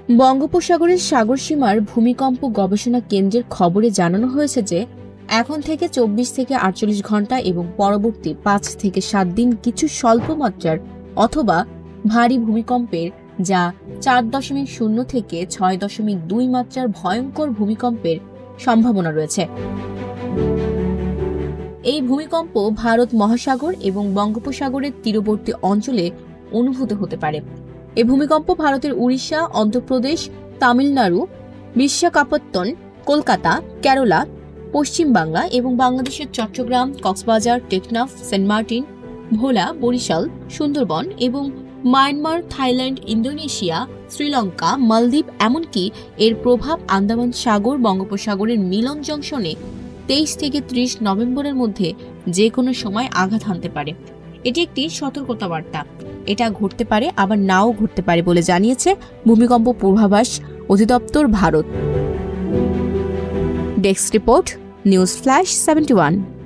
বঙ্গোপসাগরের সাগরসীমার ভূমিকম্প গবেষণা কেন্দ্রের খবরে জানানো হয়েছে যে এখন থেকে 24 থেকে 48 ঘন্টা এবং পরবর্তী 5 থেকে 7 দিন কিছু স্বল্প মাত্রার অথবা ভারী ভূমিকম্পের যা 4.0 থেকে 6.2 মাত্রার ভয়ঙ্কর ভূমিকম্পের সম্ভাবনা রয়েছে। এই ভূমিকম্প ভারত মহাসাগর এবং বঙ্গোপসাগরের তীরবর্তী অঞ্চলে অনুভূত হতে পারে। এই ভূমিকম্প ভারতের উড়িষ্যা, অন্ধ্রপ্রদেশ, তামিলনাড়ু, বিশাখাপত্তনম, কলকাতা, কেরালা, পশ্চিম বাংলা এবং বাংলাদেশের চট্টগ্রাম, কক্সবাজার, টেকনাফ, সেন্ট মার্টিন, ভোলা, বরিশাল, সুন্দরবন এবং মায়ানমার, থাইল্যান্ড, ইন্দোনেশিয়া, শ্রীলঙ্কা, মালদ্বীপ এমনকি এর প্রভাব আন্দামান সাগর বঙ্গোপসাগরের মিলন জংশনে 23 থেকে 30 নভেম্বরের মধ্যে যে কোনো সময় আঘাত হানতে পারে। এটি একটি সতর্কতা বার্তা। এটা ঘটতে পারে আবার নাও ঘটতে পারে বলে জানিয়েছে ভূমিকম্প পূর্বাভাস অধিদপ্তর Bharat. Desk report, news flash 71।